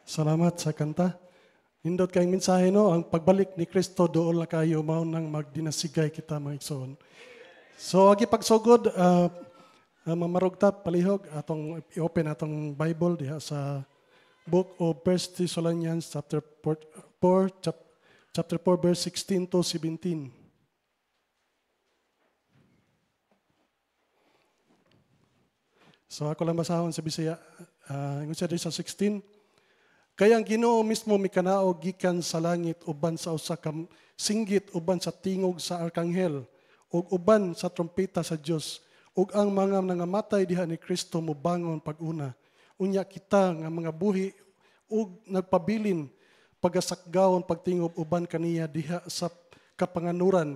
Salamat sa kanta. Nindot kayong mensahe no, ang pagbalik ni Kristo doon na kayo mao nang magdinasigay kita mga igsoon. So agi pagsugod mamarugta palihog atong i-open atong Bible diha sa Book of 1 Thessalonians chapter 4 verse 16 to 17. So ako lang basahon sa Bisaya. Ingon siya sa 16. Kaya ang Ginoo mismo mikanaog gikan sa langit uban sa usa ka singgit uban sa tingog sa arkanghel ug uban sa trompeta sa Dios ug ang mga nangamatay diha ni Kristo mobangon pag-una. Unya kita nga mga buhi ug nagpabilin pagasakgawon pagtingob uban kaniya diha sa kapanganuran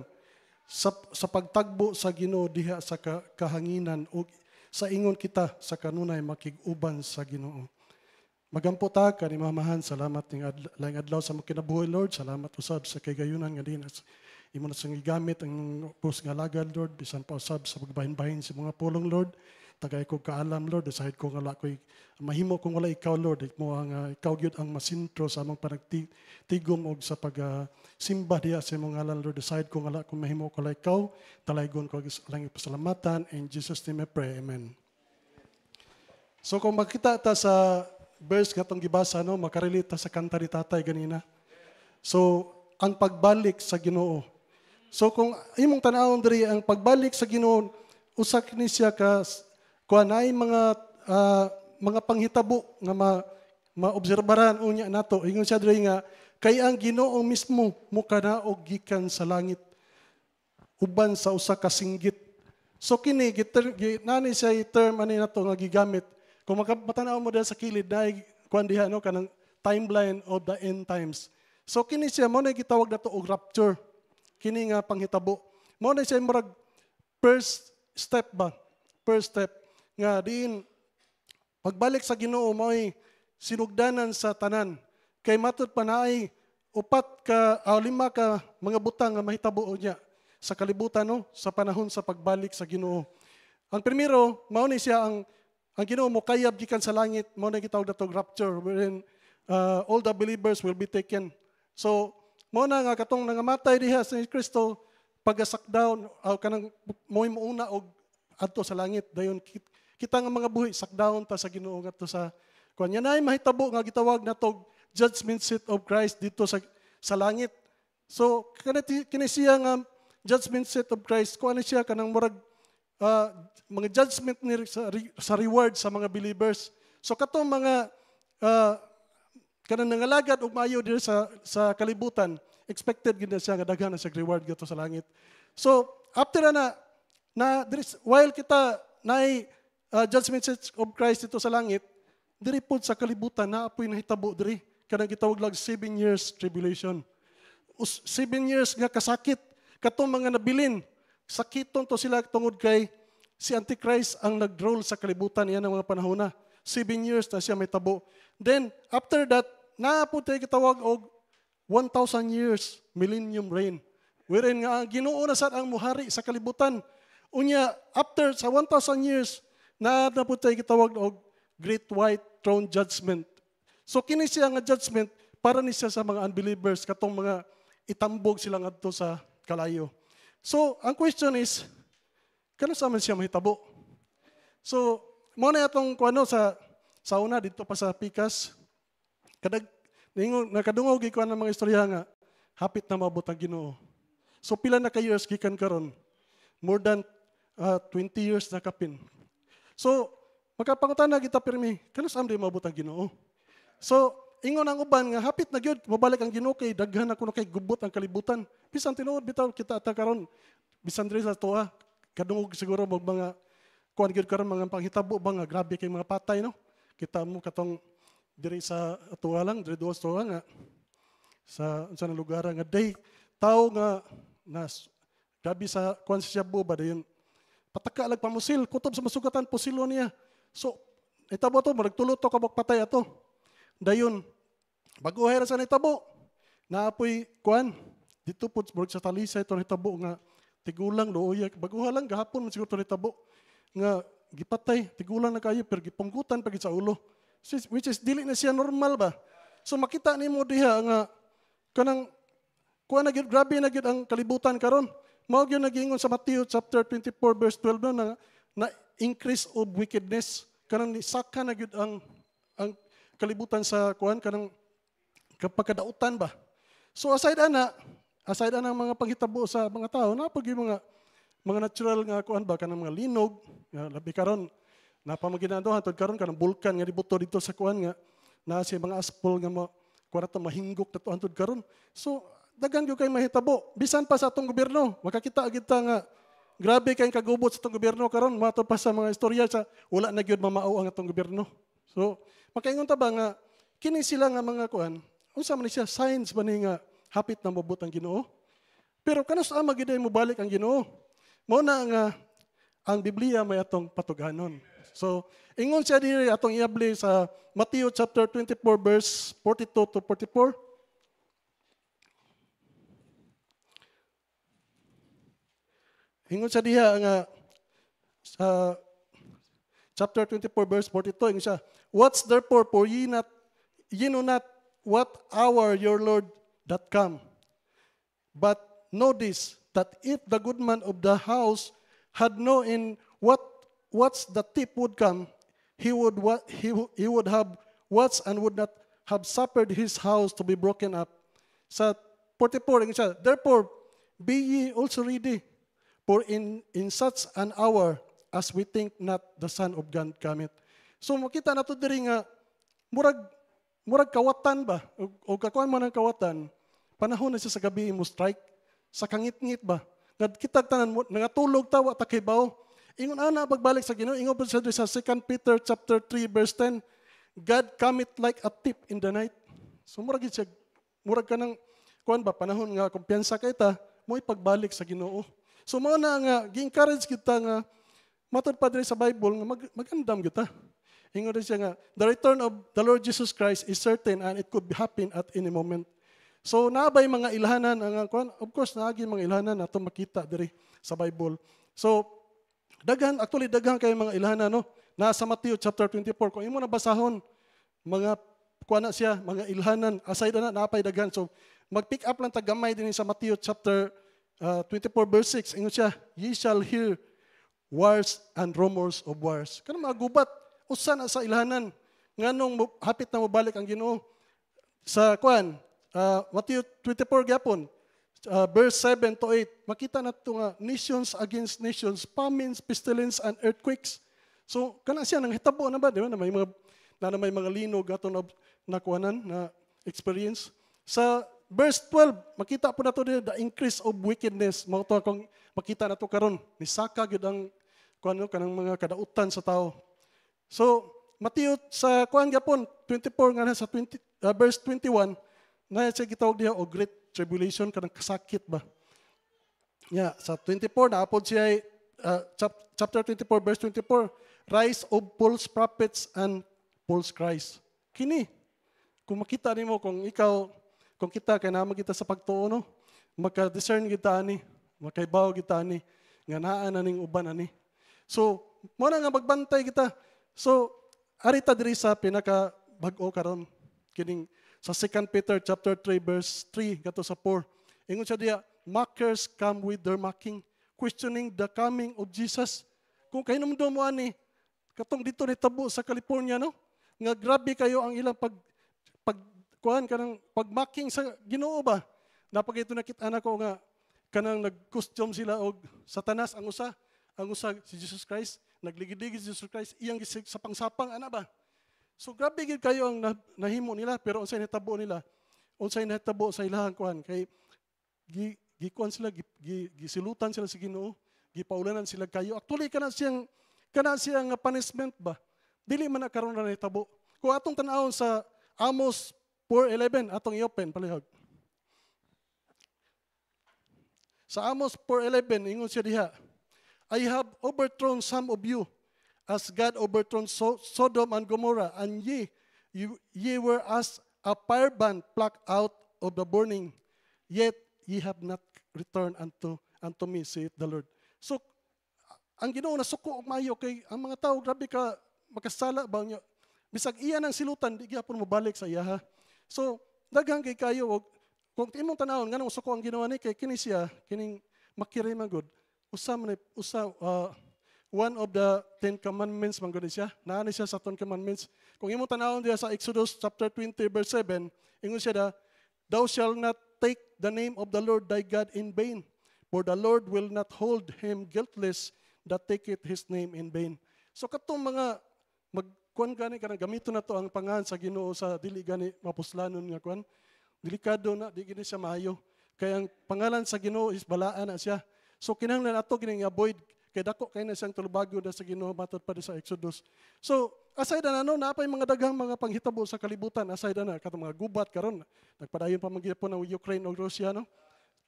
sa pagtagbo sa Ginoo diha sa kahanginan ug sa ingon kita sa kanunay makig-uban sa Ginoo. Magampo ta kanimamahan, salamat ning laing adlaw sa mga kinabuhi, Lord. Salamat usab sa kagayunan nga dinas. Imo na sang gigamit ang pus nga lagad, Lord, bisan pa usab sa pagbahin-bahin sa mga pulong, Lord. Tagay ko kaalam, Lord, sahid ko nga wala ko'y mahimo kung wala ikaw, Lord. Mo ang ikaw gyud ang masintro sa among panagtigom og sa pagsimba diha sa imong ngalan, Lord. Sahid ko nga wala kung mahimo ko wala ikaw. Talaygon ko lang pasalamatan. In Jesus' name I pray. Amen. So kung makita ta sa verse nga itong gibasa, no, makarelita sa kanta ni tatay ganina. So, ang pagbalik sa Ginoo. So, kung imong tanawon diri ang pagbalik sa Ginoo, usak ni siya ka kuanay mga panghitabo nga maobserbaran unya nato. Ingon siya diri nga kay ang Ginoo mismo mukanaog gikan sa langit uban sa usa ka singgit. So kini nani siya term ani nato nga gigamit. Kung matanaw mo dahil sa kilid, dahil kuhan diha, no, kanang timeline of the end times. So, kini siya, mo na gitawag na ito og rapture. Kini nga panghitabo. Mo na siya murag first step ba? First step. Nga diin, pagbalik sa Ginoo, mo ay sinugdanan sa tanan. Kay matod pa na ay 5 ka mga butang nga mahitabo niya sa kalibutan, no, sa panahon sa pagbalik sa Ginoo. Ang primero, mao ni siya ang Ginoo mo kayab gikan sa langit, mo na gitawag na itong rapture, wherein all the believers will be taken. So, mo na nga katong nangamatay diha sa Kristo, pag-sakdown, kanang mo'y muuna og adto sa langit. Dayon kita nga mga buhi, sakdown ta sa Ginoo ngadto sa kuan. Yan ay mahitabo nga gitawag na itong judgment seat of Christ dito sa langit. So, kini siya nga judgment seat of Christ, kuan siya kanang murag mga judgment ni sa reward sa mga believers. So katong mga kanang nangalagad og maayo diri sa kalibutan, expected gid siya nga daghan sa reward gato sa langit. So after na while kita naay judgment seat of Christ dito sa langit, diri pod sa kalibutan naapoy nahitabo diri kanang gitawag lang 7 years tribulation. 7 years nga kasakit katong mga nabilin. Sakiton to sila tungod kay si Antichrist ang nag-rule sa kalibutan yan ng mga panahon na. 7 years na siya may tabo. Then, after that, naapod tayo kitawag og 1,000 years millennium reign. Wherein nga Ginoo na sad ang muhari sa kalibutan. Unya, after sa 1,000 years, naapod tayo kitawag og Great White Throne Judgment. So, kini siya nga judgment para ni siya sa mga unbelievers, katong mga itambog sila ngadto sa kalayo. So, ang question is, kano sa man siya mahitabo? So, mo na itong kuano sa una, dito pa sa Pikas, nakadungog ikuan ng mga istorya nga, hapit na maabot ang Ginoo. So, pila na ka years gikan karon? More than 20 years na kapin. So, magkapangutan na kita pirmi, kano sa man maabot ang Ginoo? So, ingon ang uban nga hapit na gyud mabalik ang Ginoo kay daghan ako kay gubot ang kalibutan. Bisan tinuod bitaw kita ata karon bisan diri sa tuwa kadungog siguro mag mga kuan gyud karon mga panghitabo ba nga grabe kay mga patay, no. Kita mo katong diri sa tuwa lang diri duos tuwa nga sa lugar nga day tao nga nas grabe sa kuan siya ba dayon pataka lag pamusil kutob sa masugatan pusilo niya. So itabo to magtulo to kabok patay ato. Dayon, baguhay ra sa nitabo, naapoy kuan, dito po sa talisay ito nitabo nga, tigulang, looya, baguha lang, gahapon man siguro ito nitabo, nga gipatay, tigulang na kayo, pero gipunggutan pag sa ulo. Which is, dili na siya normal ba? So makita nimo diha nga kanang kuha na gyud, grabe na gyud ang kalibutan karon. Mao gyud nagingon sa Matthew chapter 24 verse 12 no, na increase of wickedness. Kanang nisaka na gyud ang kalibutan sa kuan kanang kapagkadautan ba. So aside ana mga panghitabo sa mga tao, napag yung mga natural nga kuan ba kanang mga linog, nga labi karon napamaginado hantod karon kanang bulkan nga dibuto dito sa kuan nga na siya mga aspol nga kuan ato mahinggok nato hantod karon. So daghan gyud kay mahitabo. Bisan pa sa atong gobyerno, makakita kita nga grabe kay kagubot sa atong gobyerno karon, mato pa sa mga istorya sa wala na gyud mamao ang atong gobyerno. So makaingon ta ba nga kini sila nga mga kuan, unsa man siya signs ba ni nga hapit na mabot ang Ginoo? Pero kanos ama gid mo balik ang Ginoo? Mao na nga ang Biblia may atong patuganon. So ingon siya diri atong iabli sa Matthew chapter 24 verse 42 to 44. Ingon siya diha nga sa chapter 24 verse 42, ingon siya, "What's therefore for ye know not what hour your Lord that come. But know this, that if the good man of the house had known what's the thief would come, he would have watched and would not have suffered his house to be broken up." Sa 44, ingon siya, "Therefore be ye also ready, for in such an hour as we think not the Son of God cometh." So makita nato diri nga murag kawatan ba o kakuan man ang kawatan, panahon na siya sa gabi mo strike sa kangit-ngit ba nga kita tanan mo nangatulog tawa ta kay bawo. Ingon ana pagbalik sa Ginoo, ingon pa siya sa 2 Peter chapter 3 verse 10, "God cometh like a thief in the night." So murag ka nang kuan ba panahon nga kumpiyansa kay ta mo ipagbalik sa Ginoo. So mao na nga gi-encourage kita nga matud pa diri sa Bible nga magandam kita. Ingon din siya nga, "The return of the Lord Jesus Christ is certain and it could happen at any moment." So naabay mga ilhanan ang kuan, of course naagi mga ilhanan nato makita diri sa Bible. So daghan kay mga ilhanan no. Nasa Matthew chapter 24 kung imo na basahon mga kuan na siya, mga ilhanan aside na naapay daghan. So mag-pick up lang tagamay din sa Matthew chapter 24 verse 6. Ingon siya, "Ye shall hear wars and rumors of wars." Kanang mga gubat usa na sa ilhanan nganong hapit na mobalik ang Ginoo. Sa kuan Matthew 24 gyapon verse 7 to 8 makita nato nga nations against nations, famines, pestilence and earthquakes. So kana siya nang hitabo na ba di ba na may mga linog ato na kuanan na experience. Sa verse 12 makita po nato the increase of wickedness. Mao to kung makita nato karon nisaka gyud ang kuan kanang mga kadautan sa tao. So, Matthew sa kuan gyapon 24 nga sa verse 21 na siya gitawag diha og great tribulation kanang kasakit ba. Sa 24 naapod siya chapter 24 verse 24, "Rise of false prophets and false Christ." Kini kung makita nimo kung kita kay naman kita sa pagtuo no, maka-discern kita ani, makaibaw kita ani nga naa na ning uban ani. So, mo na nga magbantay kita. So, arita diri sa pinaka bag-o karon kining sa 2 Peter chapter 3 verse 3 kato sa 4. Ingon siya diya, "Mockers come with their mocking, questioning the coming of Jesus." Kung kahinomdom mo ani katong dito ni tabo sa California no, nga grabe kayo ang ilang kuan kanang pag-mocking sa Ginoo ba. Napag ito nakita na ko nga kanang nag-costume sila og Satanas ang usa si Jesus Christ. Nagligid-ligid si Jesus Christ, iyang sapang-sapang, ana ba? So grabe gid kayo ang nahimo nila, pero unsay nahitabo nila? Unsay nahitabo sa ilahang kuan kay gikuan sila, gisilutan sila sa Ginoo, gipaulanan sila kayo. Actually kana siyang punishment ba? Dili man na karon ra nahitabo. Kung atong tan-awon sa Amos 4:11 atong i-open palihog. Sa Amos 4:11 ingon siya diha, "I have overthrown some of you, as God overthrown Sodom and Gomorrah, and ye were as a firebrand plucked out of the burning, yet ye have not returned unto me, saith the Lord." So, ang Ginoo na suko og maayo kay ang mga tao grabe ka makasala ba niya. Bisag iya nang silutan di gyapon mobalik sa iya. So daghang kay kayo og kung imong tanawon nganong usa ko ang ginawa ni kay kini siya kining makirima gud. One of the 10 commandments man gud siya. Naa ni siya sa 10 commandments. Kung imong tanawon diya sa Exodus chapter 20 verse 7, ingon siya da, thou shalt not take the name of the Lord thy God in vain, for the Lord will not hold him guiltless that taketh his name in vain. So katong mga magkuan gani kanang gamiton na to ang pangalan sa Ginoo sa dili gani mapuslanon nga kuan. Delikado na di gini siya maayo. Kaya ang pangalan sa Ginoo is balaan na siya. So kinahanglan ato gining avoid kay dako kay na siyang tulubago na sa Ginoo matod pa sa Exodus. So aside na napay mga daghang mga panghitabo sa kalibutan aside na katong mga gubat karon nagpadayon pa magyapon ng Ukraine ug Russia no.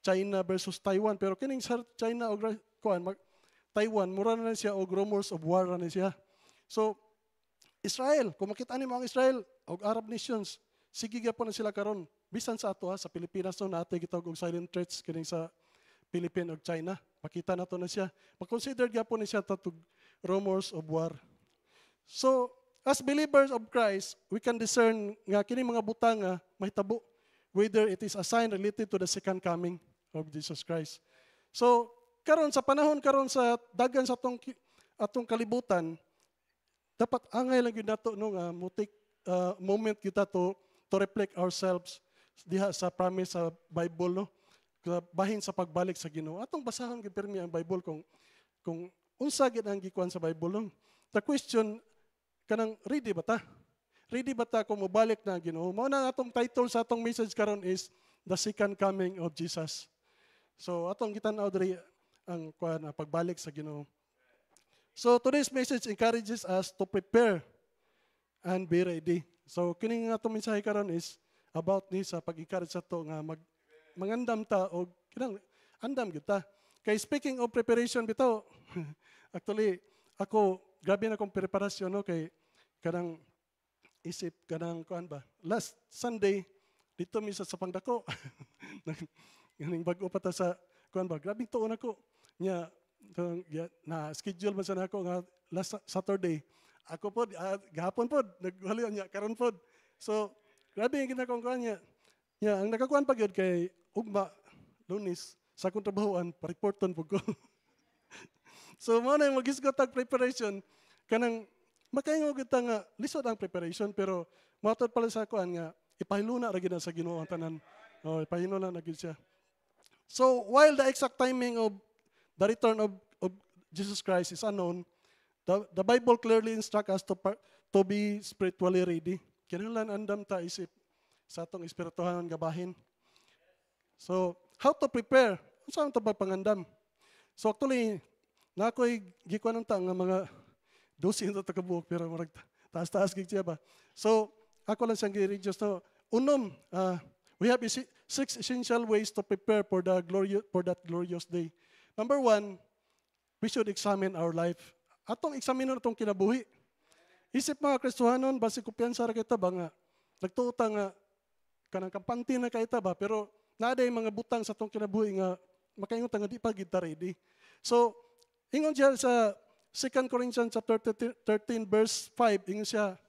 China versus Taiwan pero kining sa China ug Taiwan mura na siya og rumors of war na siya. So Israel, kung makita nimo ang Israel ug Arab nations, sige gyapon na sila karon. Bisan sa ato sa Pilipinas no natin gitawag og silent threats kining sa Philippines ug China. Makita nato na siya. Mag-consider gyapon ni siya tatug rumors of war. So, as believers of Christ, we can discern nga kining mga butang nga mahitabo whether it is a sign related to the second coming of Jesus Christ. So, karon sa panahon karon sa dagan sa atong kalibutan, dapat angay lang gyud nato no nga mutik moment kita to reflect ourselves diha sa promise sa Bible no. Bahin sa pagbalik sa Ginoo. Atong basahon gyud pirmi ang Bible kung unsa gid ang gikuan sa Bible no. The question kanang ready ba ta? Ready ba ta kung mobalik na ang Ginoo? Mao na atong title sa atong message karon is The Second Coming of Jesus. So atong gitan-aw diri ang kuan pagbalik sa Ginoo. So today's message encourages us to prepare and be ready. So kining atong mensahe karon is about ni sa pag-encourage sa to nga mangandam ta o kinang andam gyud ta. Kay speaking of preparation bitaw, actually ako grabe na akong preparasyon no kay kanang isip kanang kuan ba. Last Sunday dito mi sa Pangdako. Ganing bag-o pa ta sa kuan ba. Grabe tuon ako. Nya na schedule man sa nako nga last Saturday. Ako pod gahapon pod naghaliw nya karon pod. So grabe ang ginakong kuan nya. Nya ang nakakuan pa gyud kay ugma Lunes sa akong trabahoan pa-reporton pud ko. So mo na yung magisgot ang preparation kanang makaingo kita nga lisod ang preparation pero matod pala sa kuan nga ipahiluna ra gid sa Ginoo ang tanan. Oh, ipahiluna na gid siya. So while the exact timing of the return of Jesus Christ is unknown, the Bible clearly instructs us to be spiritually ready. Kinahanglan andam ta isip sa atong espirituhanon nga bahin. So, how to prepare? Unsa man to pagpangandam? So actually, na ako'y gikuan ta nga mga 12 na kabuok pero marag taas-taas gid siya ba. So, ako lang siyang gi-reduce no. Unom, we have 6 essential ways to prepare for that glorious day. Number 1, we should examine our life. Atong examine atong kinabuhi. Isip mga Kristohanon, basi kumpiyansa ra kita ba nga nagtuo ta nga kanang kampante na kaita ba pero naaday mga butang sa atong kinabuhi nga makaingon ta nga di pa gid ta ready. So, ingon siya sa 2 Corinthians chapter 13 verse 5, ingon siya,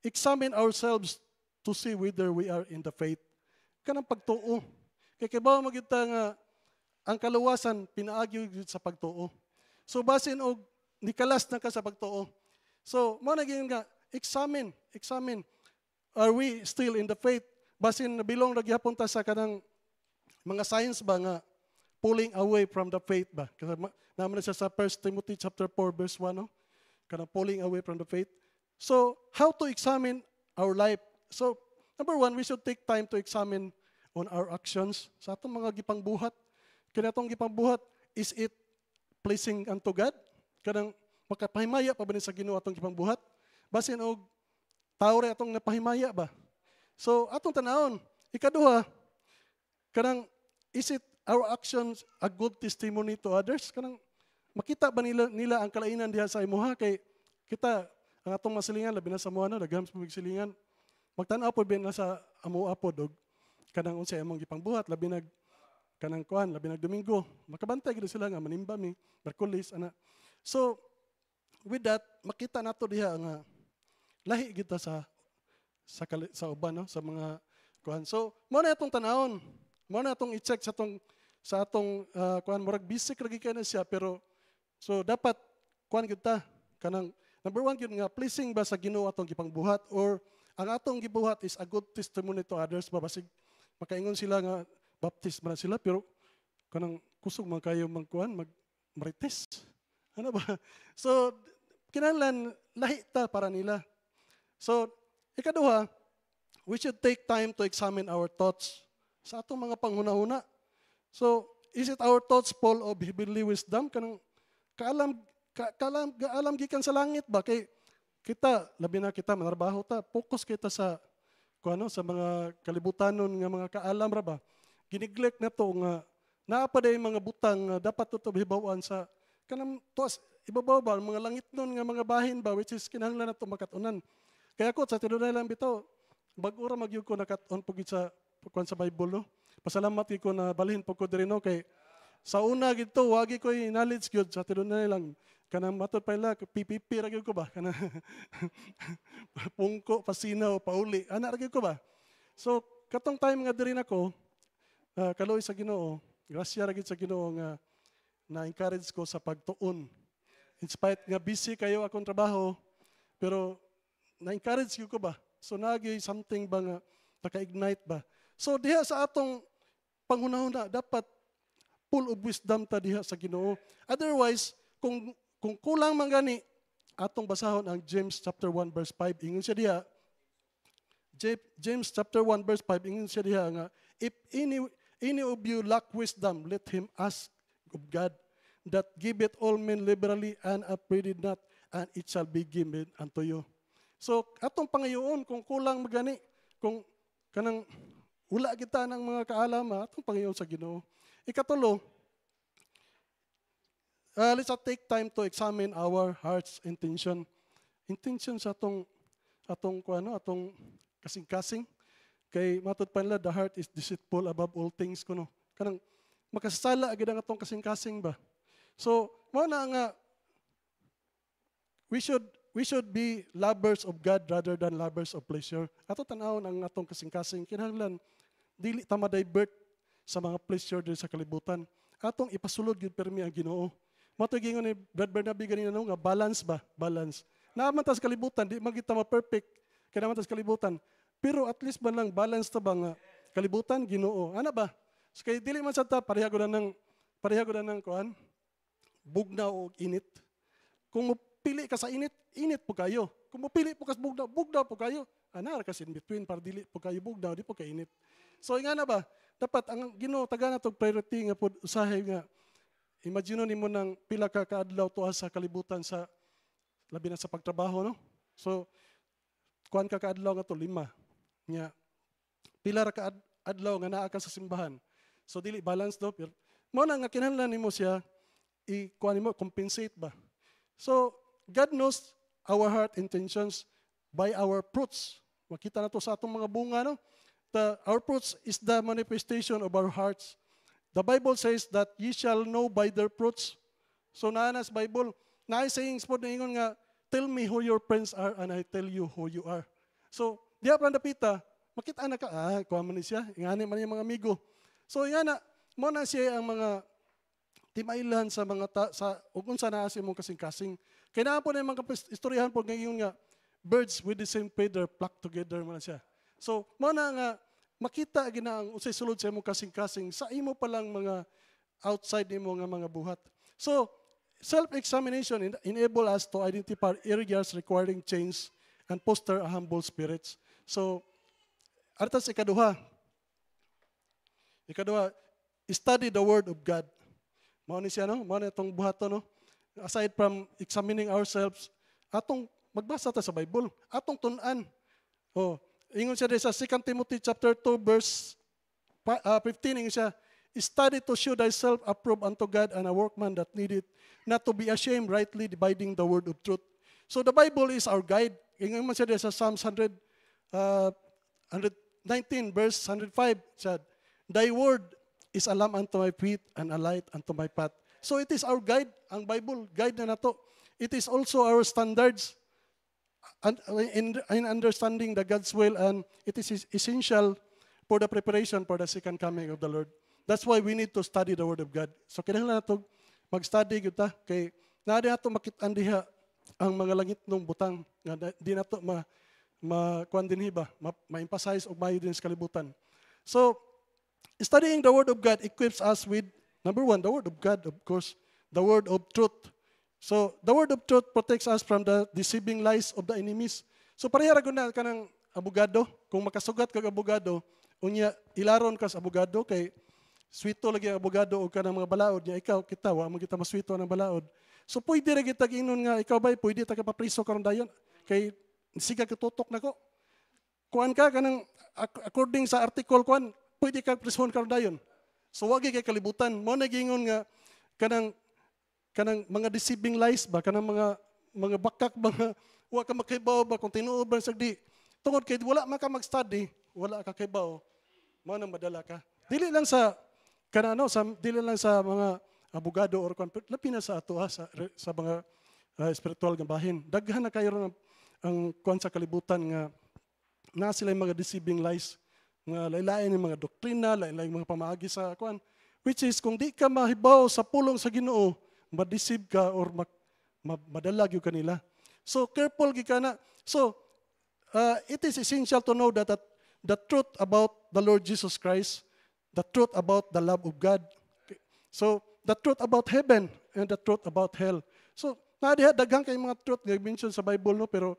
examine ourselves to see whether we are in the faith. Kanang pagtuo. Kay kibaw mo kita nga ang kaluwasan pinaagi sa pagtuo. So basin og nikalas na ka sa pagtuo. So mo naging nga examine. Are we still in the faith? Basin nabilong ra gyapon ta sa kanang mga signs ba nga pulling away from the faith ba? Kasi naman siya sa 1 Timothy chapter 4 verse 1 no? Kanang pulling away from the faith. So how to examine our life? So number 1, we should take time to examine on our actions sa atong mga gipangbuhat. Kaya atong gipangbuhat, is it pleasing unto God? Kanang makapahimaya pa ba ni sa Ginoo atong gipangbuhat? Basin og tao ra atong napahimaya ba? So atong tanawon, ikaduha, kanang is it our actions a good testimony to others? Kanang makita ba nila ang kalainan diha sa imuha kay kita ang atong masilingan labi na sa muha na daghang silingan. Magtan-aw pod ben na sa amoa pod og kanang unsay among gipangbuhat labi nag kanang kuan labi nag Domingo. Makabantay gid sila nga manimba mi Merkulis ana. So with that makita nato diha nga lahi kita sa uban no sa mga kuan. So, mo na itong tanawon. Mo na itong i-check sa atong kuan, murag basic lagi kay na siya, pero so dapat kuan kita kanang number one gyud nga pleasing ba sa Ginoo atong gipangbuhat, or ang atong gibuhat is a good testimony to others ba, basig makaingon sila nga baptist man sila pero kanang kusog man kayo magkuan marites. Ano ba? So kinahanglan lahi ta para nila. So ikaduha, we should take time to examine our thoughts sa atong mga panghuna-huna. So, is it our thoughts full of heavenly wisdom? Kanang kaalam gikan sa langit ba? Kay kita, labi na kita, manarbaho ta, focus kita sa sa mga kalibutanon nga mga kaalam ra ba? Giniglek na to nga naapa day mga butang nga dapat to hibawan sa kanang tuas ibabaw ba mga langit nun nga mga bahin ba, which is kinahanglan nato makatunan. Kaya ako sa tinunay lang bitaw, bag-ura magyud ko nakat-on pugid sa sa Bible, no? Pasalamat ko na balhin po ko diri, no, kay sa una gito wagi ko knowledge gyud sa tinunay lang kanang matud pa ila PPP ra gyud ko ba kana pungko pasinaw pauli ana ra gyud ko ba. So katong time nga diri nako kaloy sa Ginoo, grasya ra gyud sa Ginoo nga na-encourage ko sa pagtuon. In spite nga busy kayo akong trabaho, pero na-encourage gyud ko ba. So nagi something ba nga naka-ignite ba. So diha sa atong panghunahuna dapat full of wisdom ta diha sa Ginoo. Otherwise, kung kulang man gani, atong basahon ang James chapter 1 verse 5. Ingon siya diha, James chapter 1 verse 5, ingon siya diha nga, if any of you lack wisdom, let him ask of God, that giveth all men liberally and upbraideth not, and it shall be given unto you. So, atong pangayoon, kung kulang magani, kung kanang wala kita ng mga kaalama, atong pangayoon sa Ginoo. Ikatulo, let's take time to examine our heart's intention. Intention sa atong kasing-kasing. Kay matud pa nila, the heart is deceitful above all things kuno. Kanang makasala agad ang atong kasing-kasing ba. So, mo na nga we should be lovers of God rather than lovers of pleasure. Ato tan-awon ang atong kasing-kasing, kinahanglan dili ta ma-divert sa mga pleasure diri sa kalibutan. Atong ipasulod gyud permi ang Ginoo. Matod gingon ni Brad Bernabe ganina nga balance ba? Balance. Naaman ta sa kalibutan, di man kita ma-perfect. Kaya naman ta sa kalibutan. Pero at least man lang balance ta ba nga kalibutan Ginoo. Ana ba? So kay dili man sad ta pareha gud ng kuan bugnaw o init. Kung pili ka sa init, init po kayo. Kung mapili po ka sa bugnaw, bugnaw po kayo. Ana kasi in between para dili po kayo bugnaw, di po kayo init. So nga na ba? Dapat ang Ginoo taga na tog priority nga pud usahay nga. Imagine nimo nang pila ka kaadlaw tuwa sa kalibutan sa labi na sa pagtrabaho, no? So kuan ka kaadlaw nga to 5. Nya pila ra ka adlaw nga naa ka sa simbahan. So dili balance do, pero mo na nga kinahanglan nimo siya kuan nimo compensate ba. So God knows our heart intentions by our fruits. Makita na to sa atong mga bunga, no? Our fruits is the manifestation of our hearts. The Bible says that ye shall know by their fruits. So naanas Bible, naay sayings po na ingon nga, tell me who your friends are and I tell you who you are. So, diha pa napita, makita na ka, kuha man ni siya, ingani man yung mga amigo. So, ingana, mo na siya ang mga timailan sa mga kung saan naasin mong kasing-kasing. Kaya na po na yung mga istoryahan po ngayon nga, birds with the same feather flock together man siya. So, mo na nga, makita gina ang usay sulod sa imong kasing-kasing sa imo pa lang mga outside nimo nga mga buhat. So, self-examination enable us to identify areas requiring change and foster a humble spirit. So, artas ikaduha, study the Word of God. Mao ni siya, no? Mao na itong buhato, no? Aside from examining ourselves, atong magbasa ta sa Bible, atong tun-an. Ingon siya sa 2 Timothy chapter 2 verse 15, ingon siya, study to show thyself approved unto God and a workman that needeth not to be ashamed, rightly dividing the word of truth. So the Bible is our guide. Ingon man siya sa Psalms 119 verse 105, said, thy word is a lamp unto my feet and a light unto my path. So it is our guide, ang Bible, guide na nato. It is also our standards in understanding the God's will, and it is essential for the preparation for the second coming of the Lord. That's why we need to study the Word of God. So kinahanglan nato mag-study gyud ta kay naa nato makit-an diha ang mga langit ng butang nga di nato kuan dinhi ba ma-emphasize og mayo din sa kalibutan. So studying the Word of God equips us with number one, the Word of God, of course, the Word of truth. So the Word of truth protects us from the deceiving lies of the enemies. So parehara gud na kanang abogado, kung makasugat kag abogado, unya ilaron ka sa abogado kay sweeto lagi ang abogado o kanang mga balaod niya ikaw kita wa mo kita masweeto ng balaod. So pwede ra kita giingon nga ikaw bay pwede ta ka papriso karon dayon kay siga katutok nako. Kuan ka kanang according sa article kuan pwede ka prison karon dayon. So wagi kay kalibutan mo nagingon nga kanang mga deceiving lies ba kanang mga bakak mga wa ka makibaw ba kung tinuod ba sagdi tungod kay wala man ka mag-study wala ka kibaw mo nang madala ka dili lang sa dili lang sa mga abogado or lapi na sa ato sa mga spiritual nga bahin. Daghan na kayo ron ang kuan sa kalibutan nga na sila mga deceiving lies nga lain-lain ng mga doktrina, lain-lain mga pamaagi sa kuan which is kung di ka mahibaw sa pulong sa Ginoo, ma-deceive ka or madalag yung kanila. So careful gi kana. So it is essential to know that the truth about the Lord Jesus Christ, the truth about the love of God. So the truth about heaven and the truth about hell. So diha daghang kay mga truth nga mention sa Bible no pero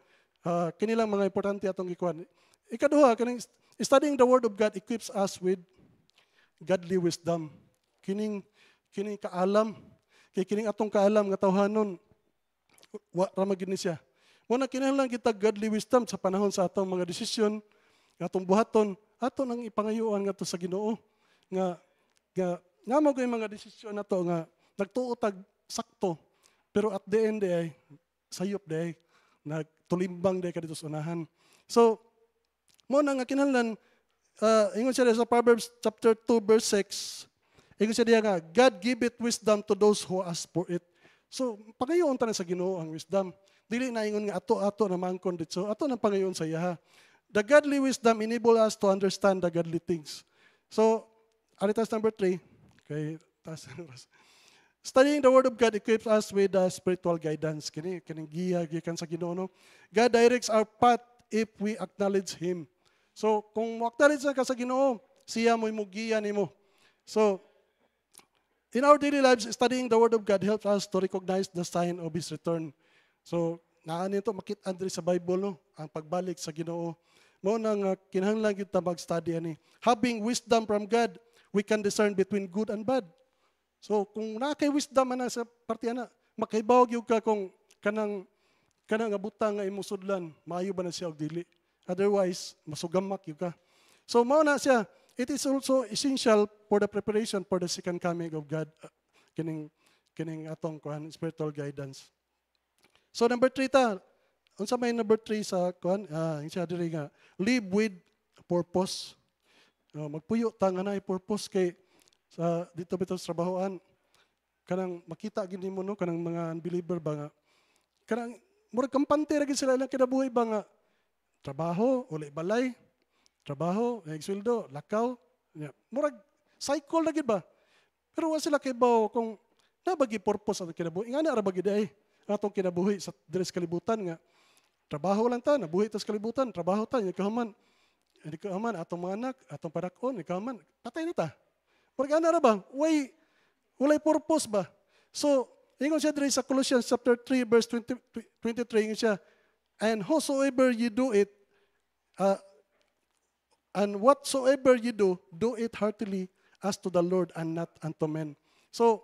kinilang mga importante atong ikuan. Ikaduha kaning studying the Word of God equips us with godly wisdom. Kining kaalam kay kining atong kaalam nga tawhanon wa ra magid ni siya. Mo na kinahanglan kita godly wisdom sa panahon sa atong mga desisyon nga atong buhaton ato nang ipangayuan ngadto sa Ginoo nga mo kay mga desisyon nato nga nagtuo tag sakto pero at the end ay sayop day nagtulimbang day kadto sa unahan. So mo na nga kinahanglan ingon siya sa Proverbs chapter 2 verse 6 ingon siya diha nga God giveth wisdom to those who ask for it. So pangayoon ta na sa Ginoo ang wisdom. Dili na ingon nga ato na mangkon dito. Ato na pangayoon sa iya. The godly wisdom enable us to understand the godly things. So aritas number 3 kay studying the Word of God equips us with spiritual guidance. Kining giya gikan sa Ginoo no. God directs our path if we acknowledge Him. So kung mo-acknowledge ka sa Ginoo, siya mo giya nimo. So in our daily lives, studying the Word of God helps us to recognize the sign of His return. So naa nito makit-an diri sa Bible no, ang pagbalik sa Ginoo. Mo nang kinahanglan kita mag-study ani. Having wisdom from God, we can discern between good and bad. So kung nakay wisdom ana sa parte ana, makaibaw gyud ka kung kanang nga butang nga imong sudlan, maayo ba na siya og dili. Otherwise, masugamak gyud ka. So mao na siya. It is also essential for the preparation for the second coming of God. Kining atong kuan spiritual guidance. So number 3 ta. Unsa may number 3 sa kuan? Siya diri nga live with purpose. Magpuyo ta nga naay purpose kay sa dito bitaw sa trabahoan kanang makita gid nimo no kanang mga unbeliever ba nga kanang murag kampante ra gid sila ilang kinabuhi ba nga trabaho uli balay trabaho sweldo lakaw murag cycle na gid ba pero wa sila kibaw kung nabagi purpose ang kinabuhi nga na ra bagid ay atong kinabuhi sa diri sa kalibutan nga trabaho lang ta nabuhi ta sa kalibutan trabaho ta nya kahuman hindi kahuman atong mga anak atong padak-on kahuman patay na ta. Porque ano na ba? Walay purpose ba? So, ingon siya diri sa Colossians chapter 3 verse 23, ingon siya, and whosoever you do it, and whatsoever you do it heartily as to the Lord and not unto men. So,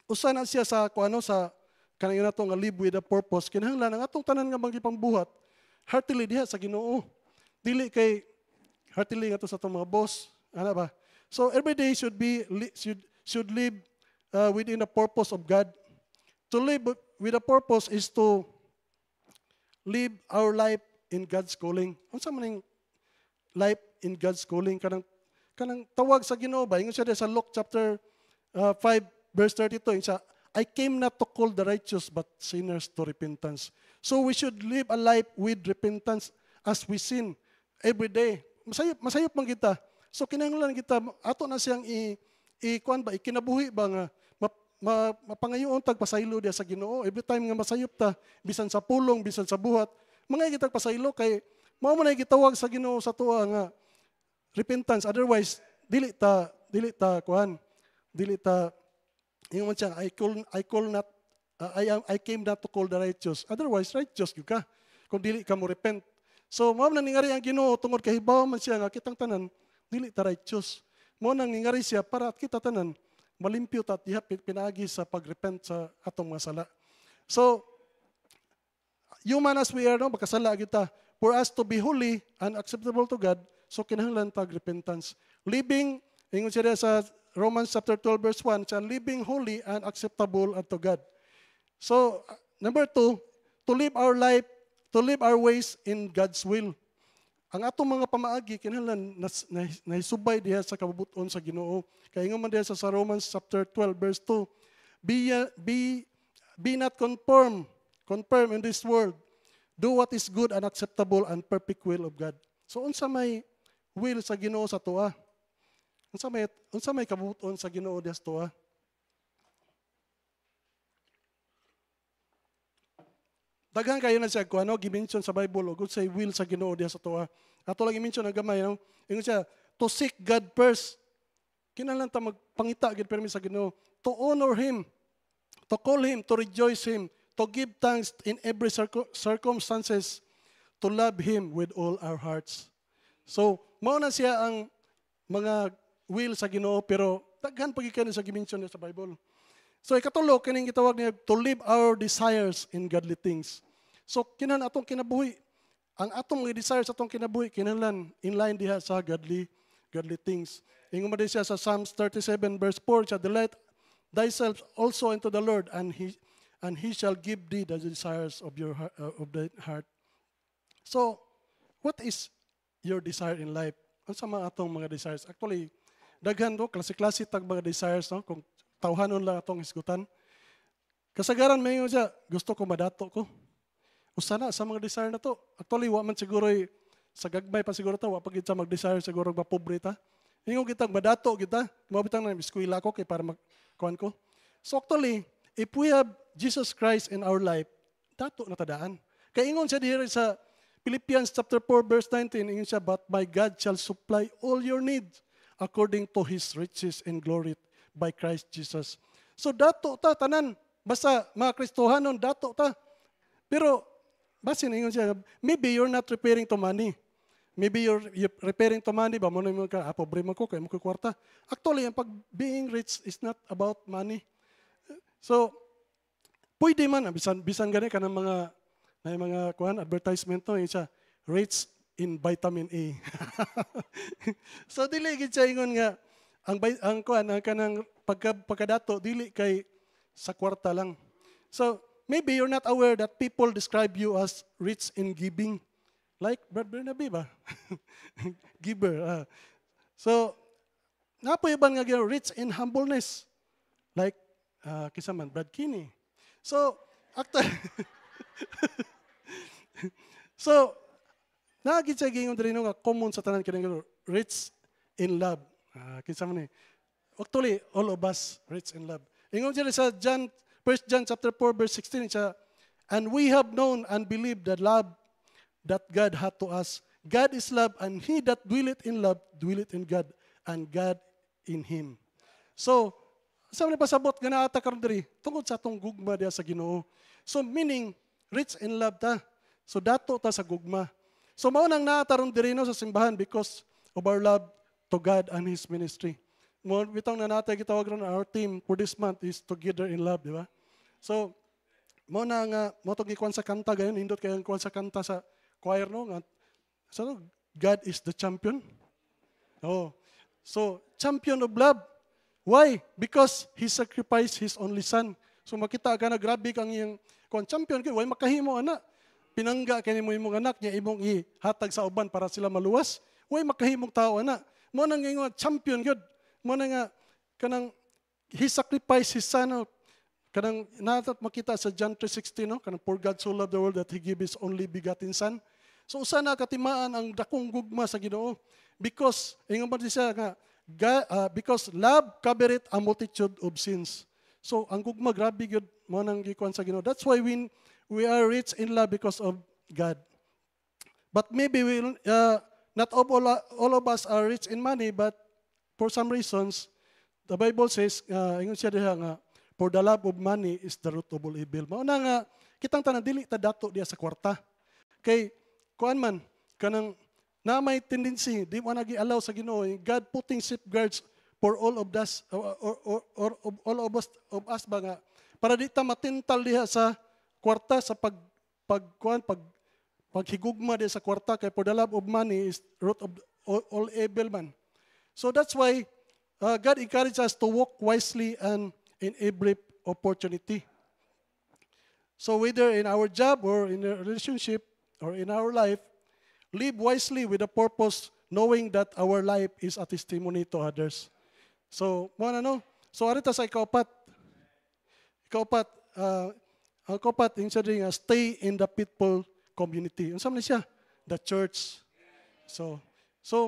usa na siya sa kuano sa kanang nato nga live with a purpose. Kinahanglan ang atong tanan nga magipangbuhat heartily diha sa Ginoo. Dili kay heartily nga to sa atong mga boss, ana ba? So every day should live within the purpose of God. To live with a purpose is to live our life in God's calling. Unsa man life in God's calling kanang tawag sa Ginoo ba? Ingon siya sa Luke chapter 5 verse 32 siya, I came not to call the righteous but sinners to repentance. So we should live a life with repentance as we sin every day. Masayop man kita. So kinahanglan kita ato na siyang kuan ba ikinabuhi ba nga mapangayoon tag pasaylo diya sa Ginoo. Every time nga masayop ta, bisan sa pulong, bisan sa buhat, mga kita pasaylo kay mao man ay gitawag sa Ginoo sa tuwa nga repentance. Otherwise dili ta kuan, dili ta ingon siya I came not to call the righteous. Otherwise righteous gyud ka kung dili ka mo repent. So mao nang ningari ang Ginoo tungod kay hibaw man siya nga kitang tanan dili ta righteous. Mao nang ningari siya para kita tanan malimpyo at ihapit pinagi sa pagrepent sa atong mga sala. So, human as we are, no, makasala kita. For us to be holy and acceptable to God, so kinahanglan tag repentance. Living, ingon siya sa Romans chapter 12 verse 1, siya, living holy and acceptable unto God. So, number 2, to live our ways in God's will. Ang atong mga pamaagi kinahanglan nahisubay diha sa kabubuton sa Ginoo. Kaya ingon man diha sa Romans chapter 12 verse 2, be not conformed in this world. Do what is good and acceptable and perfect will of God. So unsa may will sa Ginoo sa tuwa? Unsa may kabubuton sa Ginoo diha sa tuwa? Daghan kayo na siya kung ano, gimension sa Bible, o good say will sa Ginoo diya sa tuwa. Ato lang i-mention ang gamay, no? Ingon siya, to seek God first. Kinahanglan ta magpangita gid permi sa Ginoo. To honor Him, to call Him, to rejoice Him, to give thanks in every circumstances, to love Him with all our hearts. So, mao na siya ang mga will sa Ginoo, pero daghan pagikan sa gimension sa Bible. So, ikatulo, kining gitawag niya, to live our desires in godly things. So, kinahanglan atong kinabuhi. Ang atong mga desires atong kinabuhi, kinahanglan in line diha sa godly things. Ingon man siya sa Psalms 37 verse 4, siya, delight thyself also into the Lord, and He shall give thee the desires of your heart. So, what is your desire in life? Ano sa mga atong mga desires? Actually, daghan do, klase-klase tag mga desires, no? Kung tawhanon lang atong isgutan. Kasagaran may siya, gusto ko madato ko. Usana sa mga desire na to. Actually, wa man siguro sa gagmay pa siguro ta, wa pagid sa mag-desire siguro mapobre ta. Ingon kita madato kita, mabitang na eskwela ko kay para magkuan ko. So actually, if we have Jesus Christ in our life, dato na tadaan. Kay ingon siya diha sa Philippians chapter 4 verse 19, ingon siya, but my God shall supply all your needs according to His riches and glory by Christ Jesus. So dato ta tanan, basta mga Kristohanon dato ta. Pero basin ingon siya, maybe you're not referring to money. Maybe you're referring to money ba mo na mo ka pobre man ko kay mo kwarta. Actually, ang pag being rich is not about money. So pwede man bisan gani kanang mga kuan advertisement to siya, rich in vitamin A. So dili gid siya ingon nga ang kuan ang kanang pagkadato dili kay sa kwarta lang. So maybe you're not aware that people describe you as rich in giving. Like Brad Bernabe ba? Giver. So, napoy-ban nga rich in humbleness. Like, kisa man, Brad Kinney. So, so, nagit siya gingon rin nga common sa tanan kinang rich in love. Kisa man actually, all of us rich in love. Ingon siya sa 1 John chapter 4 verse 16 siya, and we have known and believed the love that God had to us. God is love, and he that dwelleth in love dwelleth in God, and God in him. So, sa mga pasabot nga naata karon diri tungod sa atong gugma diha sa Ginoo. So meaning rich in love ta. So dato ta sa gugma. So mao nang naata ron diri no sa simbahan because of our love to God and His ministry. Mo bitong na natay gitawag ron our theme for this month is Together in Love, di ba? So mo na nga mo tong gikuan sa kanta gayon indot kay ang kuan sa kanta sa choir no nga so God is the champion. Oh. So champion of love. Why? Because He sacrificed His only Son. So makita ka na grabe kang iyang kuan champion kay way makahimo ana. Pinangga kay nimo imong anak niya imong ihatag sa uban para sila maluwas. Way makahimong tao ana. Mo nang ingon champion gyud. Mo na nga kanang He sacrificed His Son. Kanang natat makita sa John 3:16 no, kanang for God so loved the world that He gave His only begotten Son. So usa na katimaan ang dakong gugma sa Ginoo because ingon man siya nga because love covereth a multitude of sins. So ang gugma grabe gyud mo nang gikuan sa Ginoo. That's why we are rich in love because of God. But maybe not all of us are rich in money, but for some reasons, the Bible says, ingon siya diha nga, for the love of money is the root of all evil. Mauna nga, kitang tanan dili ta dato diya sa kwarta. Kay kuan man kanang na may tendency di mo nagi-allow sa Ginoo, God putting safeguards for all of us or all of us ba nga para di ta matintal diha sa kwarta sa paghigugma diha sa kwarta kay for the love of money is root of all evil man. So that's why God encourages us to walk wisely and in every opportunity. So whether in our job or in a relationship or in our life, live wisely with a purpose, knowing that our life is a testimony to others. So, so arita sa ikaupat, ang kaupat, yung sabi nga, stay in the faithful community. Ano sabi siya? The church. So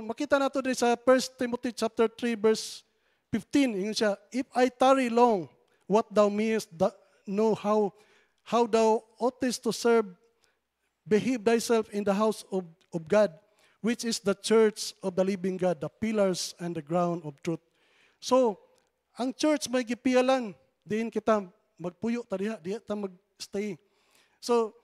makita nato din sa 1 Timothy chapter 3 verse 15, yung siya, if I tarry long, what thou mayest know how thou oughtest to serve, behave thyself in the house of God, which is the church of the living God, the pillars and the ground of truth. So, ang church may gipialan, diin kita magpuyo ta diha ta magstay. So,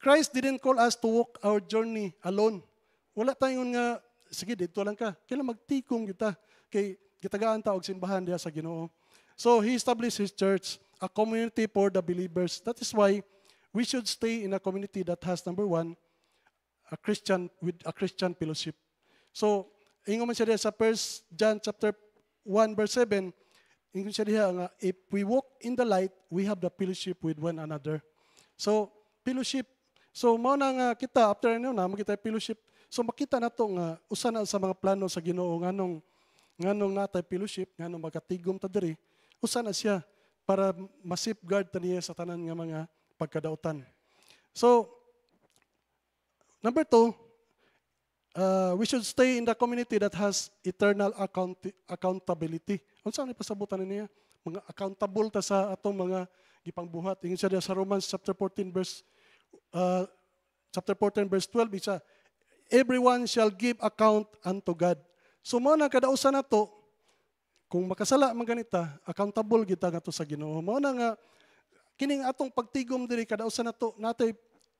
Christ didn't call us to walk our journey alone. Wala tayong nga, sige, dito lang ka. Kailan magtikong kita kay gitagaan ta og simbahan diha sa Ginoo. So, He established His church, a community for the believers. That is why we should stay in a community that has, number one, a Christian fellowship. So, ingon man siya diha sa 1 John chapter 1 verse 7, ingon siya diha nga, if we walk in the light, we have the fellowship with one another. So, fellowship. So, mao na nga kita, after na makita fellowship. So, makita nato nga, usa na sa mga plano sa Ginoo, nganong natay fellowship, nganong magatigom ta diri, usa na siya para ma-safeguard ta niya sa tanan nga mga pagkadautan. So, number 2, we should stay in the community that has eternal accountability. Ano saan ipasabutan niya? Mga accountable ta sa atong mga gipangbuhat. Ingon siya sa Romans chapter 14 verse 12, isa, everyone shall give account unto God. So mo na kadausan nato, kung makasala man ganita, accountable kita ngadto sa Ginoo. Mao na nga kining atong pagtigom diri kadausan nato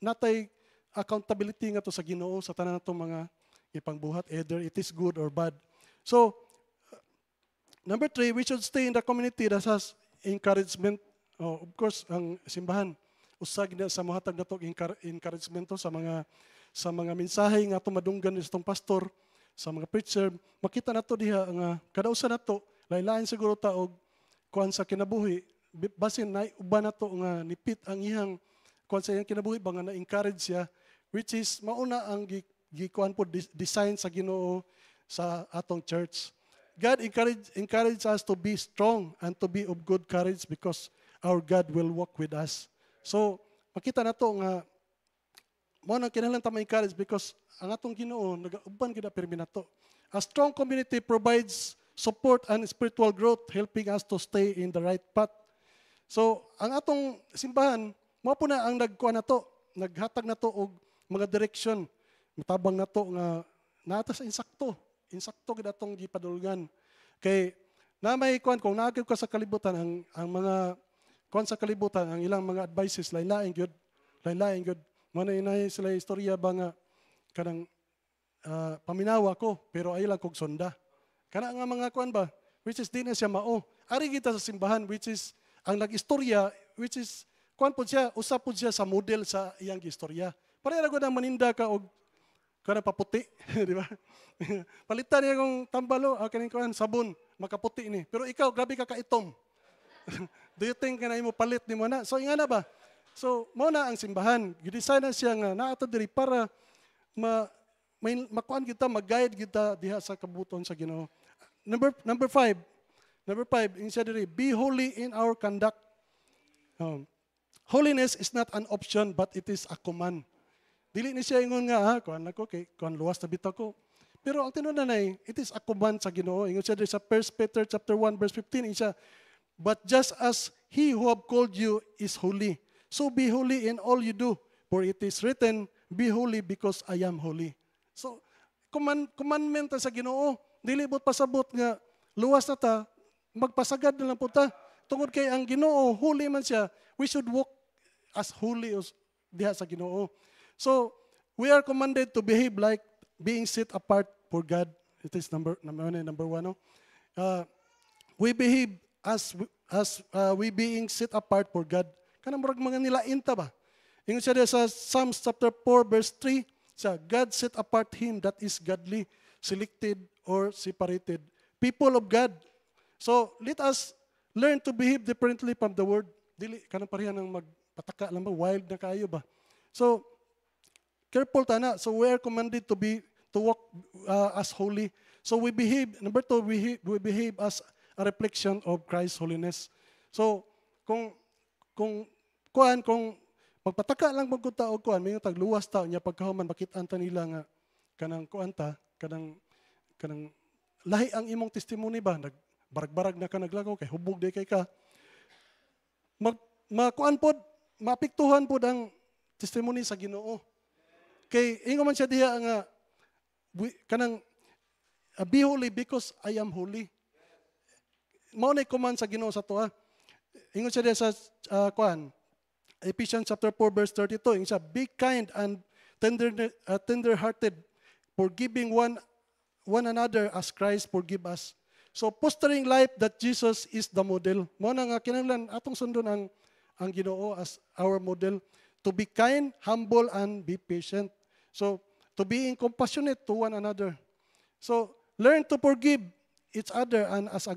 natay accountability ngadto sa Ginoo sa tanan natong mga ipangbuhat, either it is good or bad. So number 3, we should stay in the community that has encouragement. Of course, ang simbahan usag na sa mohatag nato encouragement sa mga mensahe nga atong madunggan sa atong pastor, sa mga preacher. Makita nato diha nga kadausan nato lain-lain siguro ta og kuan sa kinabuhi, basin na uban nato nga nipit ang iyang kuan sa iyang kinabuhi ba nga na-encourage siya, which is mauna ang gikuan po design sa Ginoo sa atong church. God encourage us to be strong and to be of good courage because our God will walk with us. So makita nato nga mo na kinahanglan ta ma-encourage because ang atong Ginoo nagauban gid pirmi nato. A strong community provides support and spiritual growth, helping us to stay in the right path. So, ang atong simbahan, mo po na ang nagkuha na to, naghatag na to og mga direction. Matabang na to nga nata sa insakto gid atong gipadulgan. Kay na may kuan kung naagid ka sa kalibutan ang mga kuan sa kalibutan, ang ilang mga advices lain-lain gyud. Mo na inay sila istorya ba nga kanang paminawa ko pero ay lang kog sonda. Kana nga mga kuan ba, which is di na siya mao. Ari kita sa simbahan, which is ang nag-istorya, which is kuan po siya, usap po siya sa model sa iyang istorya. Para ra gud ang maninda ka og kana paputi, di ba? Palitan niya kung tambalo, kaning kuan sabon, makaputi ni. Pero ikaw grabe ka kaitom. Do you think kana imo palit ni mo na? So ingana ba? So mo na ang simbahan, gidesign na siya nga naato diri para makuan kita, mag-guide kita diha sa kabuton sa Ginoo. Number 5, insa diri, be holy in our conduct. Holiness is not an option but it is a command. Dili ni siya ingon nga, kuan ako, kay kuan luwas na bitaw ko. Pero ang tinuod na it is a command sa Ginoo. Ingon siya sa 1 Peter chapter 1 verse 15, ingon siya, but just as He who have called you is holy, so be holy in all you do. For it is written, be holy because I am holy. So, commandment sa Ginoo. Dili bot pasabot nga luwas na ta, magpasagad na lang po ta. Tungod kay ang Ginoo, holy man siya, we should walk as holy as diha sa Ginoo. So, we are commanded to behave like being set apart for God. It is number one. No? We behave as we being set apart for God. Kanang murag mga nilain ta ba? Ingon siya sa Psalms chapter 4 verse 3, sa God set apart him that is godly, selected or separated. People of God. So, let us learn to behave differently from the world. Dili kanang pareha nang magpataka lang ba, wild na kayo ba? So, careful tana. So we are commanded to walk as holy. So we behave, number 2, we behave as a reflection of Christ's holiness. So kung magpataka lang magud ta og kuan, may tagluwas ta nya pagkahuman makit-an ta nila nga kanang kuan ta, kanang lahi ang imong testimony ba, nagbarag-barag na ka naglakaw kay hubog day kay ka. Makuan pod, maapektuhan pod ang testimony sa Ginoo. Kay ingon man siya diha nga kanang be holy because I am holy. Mao nay command sa Ginoo sa tuwa. Ingon siya diha sa Ephesians chapter 4 verse 32, ingon siya, be kind and tender-hearted, forgiving one another as Christ forgive us. So fostering life that Jesus is the model. Mao na nga kinahanglan atong sundon ang Ginoo as our model, to be kind, humble and be patient. So, to being compassionate to one another. So, learn to forgive each other and as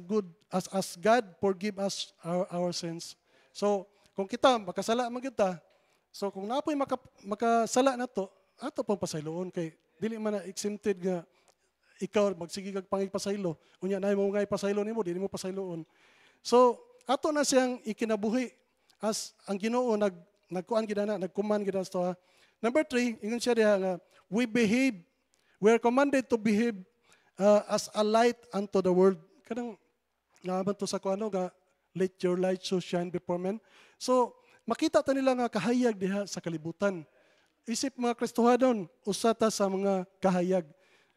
God forgive us our sins. So, kung kita makasala man kita, so kung napoy makasala na to, ato pang pasayloon kay dili man na exempted nga ikaw magsige kag pangipasaylo. Unya na mo ngay pasaylo nimo, dili mo pasayloon. So, ato na siyang ikinabuhi as ang Ginoo nagkuan gid na, nagkuman gid sa Number 3, ingon siya diha nga, we are commanded to behave as a light unto the world. Kanang naman to sa kuano nga, let your light so shine before men. So, makita ta nila nga kahayag diha sa kalibutan. Isip mga Kristohanon, usata sa mga kahayag.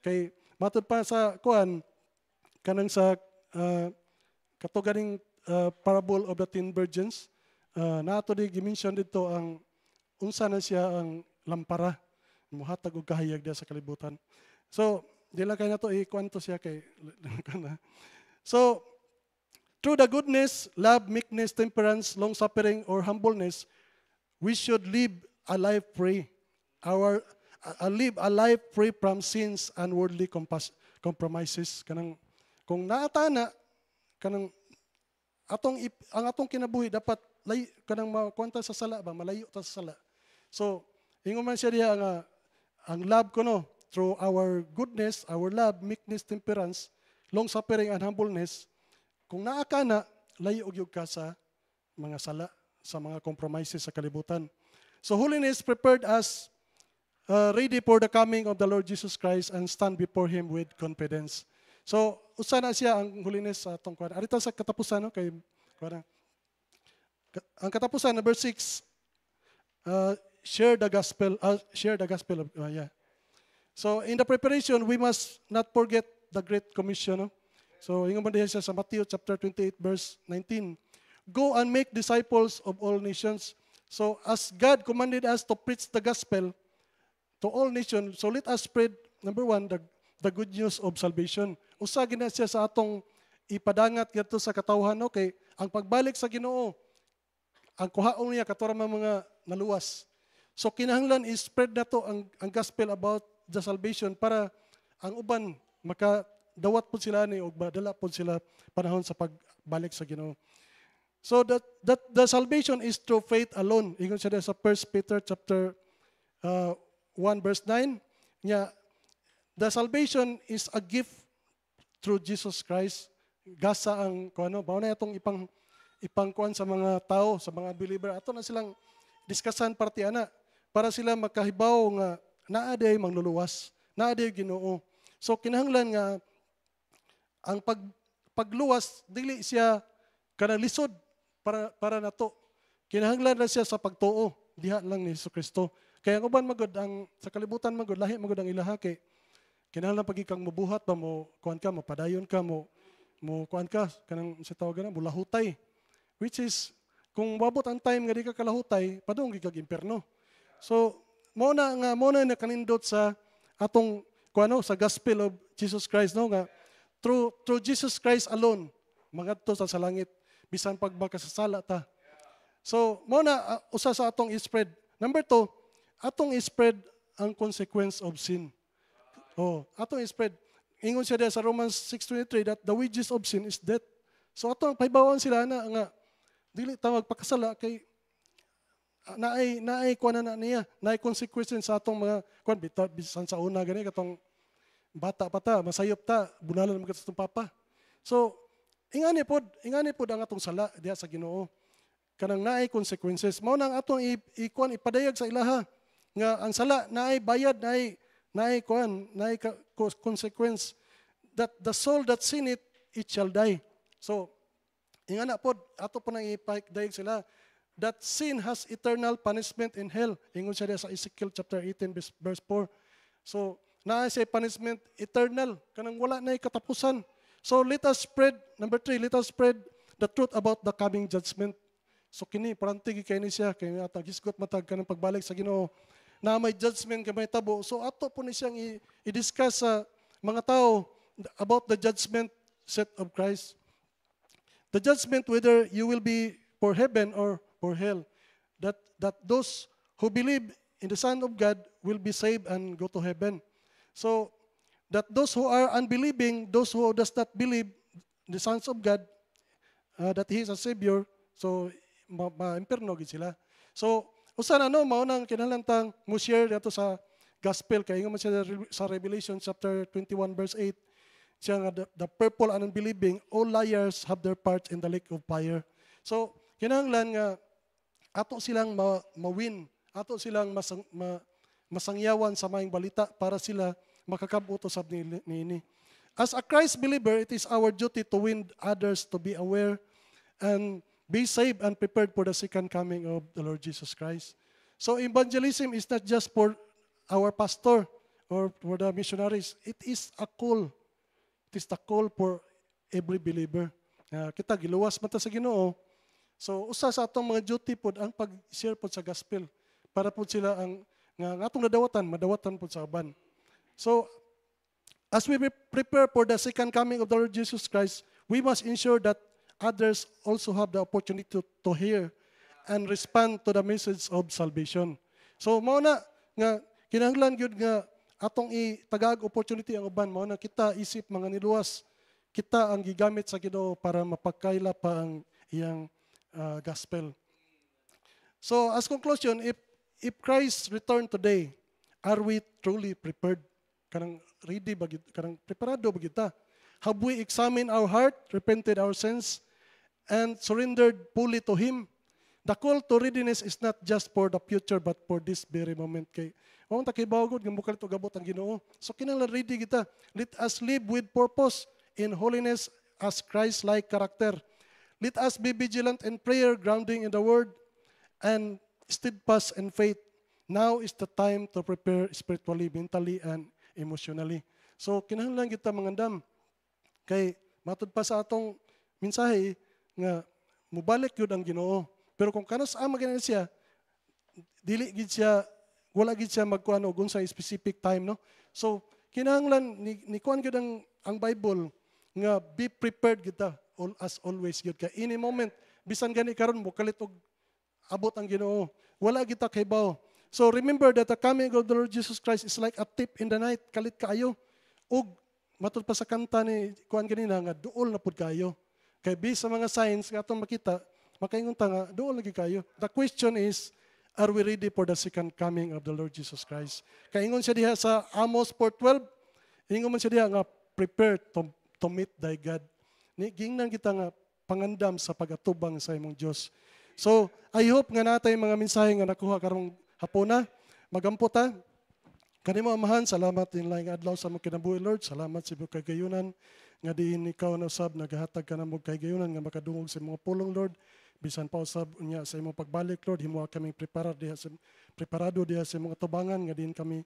Kay matud pa sa kuan, kanang sa katuganing parable of the 10 virgins, nato di gimension dito ang unsa na siya ang lampara, muhatag og kahayag diha sa kalibutan. So, dila kay nato ikwento siya kay So, through the goodness, love, meekness, temperance, long-suffering, or humbleness, we should live a life free. Live a life free from sins and worldly compromises. Kanang kung naatana kanang ang atong kinabuhi dapat kanang makuanta sa sala ba, malayo ta sa sala. So, ingon man siya diha nga ang love ko no, through our goodness, our love, meekness, temperance, long-suffering and humbleness, kung naa ka na, layo og ka sa mga sala, sa mga compromises sa kalibutan. So holiness prepared us ready for the coming of the Lord Jesus Christ and stand before Him with confidence. So, usa na siya ang holiness sa atong kuan. Arita sa katapusan no kay kuan. Ang katapusan number 6, share the gospel of So in the preparation we must not forget the great commission. No? So ingon man diha siya sa Matthew chapter 28 verse 19. Go and make disciples of all nations. So as God commanded us to preach the gospel to all nations, so let us spread number 1 the good news of salvation. Usa gina siya sa atong ipadangat ngadto sa katawhan no kay ang pagbalik sa Ginoo ang kuhaon niya katura mga naluwas. So kinahanglan i-spread na to ang gospel about the salvation para ang uban makadawat po sila ni o madala po sila panahon sa pagbalik sa Ginoo. So that the salvation is through faith alone. Ingon siya sa 1 Peter chapter 1 verse 9. Nya the salvation is a gift through Jesus Christ. Gasa ang kuno, mao na itong ipangkuan sa mga tao, sa mga believer. Ato na silang diskussan party ana. para sila makahibaw nga naa day mangluluwas, naa day Ginoo. So kinahanglan nga ang pagluwas dili siya kanang lisod para nato. Kinahanglan na siya sa pagtuo diha lang ni Jesucristo. Kaya ang uban magud ang sa kalibutan magud lahi magud ang ilaha kay kinahanglan pagikang mabuhat ba mo kuan ka mapadayon ka mo kuan ka kanang sa tawagan mo lahutay, which is kung mabot ang time nga di ka kalahutay padung gid kag impierno. So mo na nakanindot sa atong kuano sa gospel of Jesus Christ no nga through Jesus Christ alone mangadto sa langit bisan pag makasasala ta. So mo na usa sa atong i-spread. Number 2, atong i-spread ang consequence of sin. Atong i-spread. Ingon siya sa Romans 6:23 that the wages of sin is death. So atong pahibawon sila na nga dili ta magpakasala kay naay kuan na niya, naay consequences sa atong mga kuan bisan sa una gani katong bata pa ta, masayop ta, bunalan man sa atong papa. So ingani pod ang atong sala diha sa Ginoo. Kanang naay consequences. Mao nang atong ipadayag sa ilaha nga ang sala naay bayad, naay consequence that the soul that sin it shall die. So ingana pod ato po nang ipadayag sila that sin has eternal punishment in hell. Ingon siya sa Ezekiel chapter 18 verse 4. So naay siya punishment eternal kanang wala nay katapusan. So let us spread, number 3, let us spread the truth about the coming judgment. So kini parantig kay ni siya kay atang hisgot matag kanang pagbalik sa Ginoo na may judgment kay may tabo. So ato po ni siyang i-discuss sa mga tao about the judgment set of Christ. The judgment whether you will be for heaven or for hell. That those who believe in the Son of God will be saved and go to heaven. So that those who are unbelieving, those who does not believe the sons of God, that He is a Savior, so ma-imperno gid sila. So usa na mao nang kinahanglan mo share dito sa gospel kay ingon man siya sa Revelation chapter 21 verse 8 siya nga the purple and unbelieving all liars have their part in the lake of fire. So kinahanglan nga ato silang ma-win, ato silang masangyawan sa maayong balita para sila makakabuto sab niini. As a Christ believer, it is our duty to win others to be aware and be saved and prepared for the second coming of the Lord Jesus Christ. So evangelism is not just for our pastor or for the missionaries. It is a call. It is the call for every believer. Kita giluwas man ta sa Ginoo. So usa sa atong mga duty pod ang pag-share pod sa gospel para pod sila ang nga atong madawatan pod sa uban. So as we prepare for the second coming of the Lord Jesus Christ, we must ensure that others also have the opportunity to hear and respond to the message of salvation. So mao na nga kinahanglan gyud nga atong itagag opportunity ang uban, mao na kita isip mga niluwas, kita ang gigamit sa Ginoo para mapagkaila pa ang iyang gospel. So as conclusion, if Christ return today, are we truly prepared? Kanang ready ba kanang preparado ba kita? Have we examined our heart, repented our sins, and surrendered fully to Him? The call to readiness is not just for the future but for this very moment. Kay mao ta kay bawgod nga mukalit og abot ang Ginoo. So kinahanglan ready kita. Let us live with purpose in holiness as Christ-like character. Let us be vigilant in prayer, grounding in the Word, and steadfast in faith. Now is the time to prepare spiritually, mentally, and emotionally. So kinahanglan kita mangandam kay matud pa sa atong mensahe nga mubalik yun ang Ginoo. Pero kung kanos ama ganin siya, dili gid siya, wala gid siya magkuan og unsay specific time, no? So kinahanglan ni kuan gyud ang Bible nga be prepared kita as always gyud ka any moment bisan gani karon mo kalit og abot ang Ginoo. Wala kita kaybaw. So remember that the coming of the Lord Jesus Christ is like a thief in the night, kalit kaayo. Ug matud pa sa kanta ni kuan ganina nga duol na pud kayo. Kay based sa mga signs nga atong makita, makaingon ta nga duol lagi kayo. The question is, are we ready for the second coming of the Lord Jesus Christ? Kay ingon siya diha sa Amos 4:12, ingon man siya diha nga prepare to meet thy God. Ni gingnan kita nga pangandam sa pagatubang sa imong Dios. So, I hope nga natay mga mensahe nga nakuha karong hapuna. Magampo ta. Kanimo amahan, salamat din laing adlaw sa mga kinabuhi, Lord. Salamat sa iyong kagayunan. Nga diin ikaw na usab nagahatag ka na mo kagayunan nga makadungog sa mga pulong, Lord. Bisan pa usab unya sa imong pagbalik, Lord, himuha kaming preparado diha sa mga tubangan nga diin kami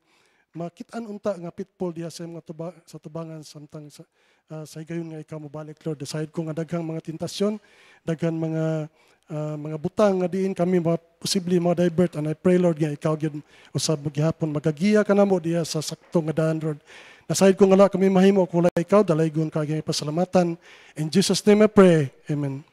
makit-an unta nga pitfall diha sa mga tubangan samtang sa higayon nga ikaw mobalik, Lord. Decide ko nga daghang mga tentasyon, daghang mga butang nga diin kami posible ma-divert, and I pray, Lord, nga ikaw gyud usab gihapon magagiya ka namo diha sa sakto nga daan, Lord. Nasayod ko nga kami mahimo kung wala ikaw, dalaygon ka gyud pasalamatan. In Jesus' name I pray. Amen.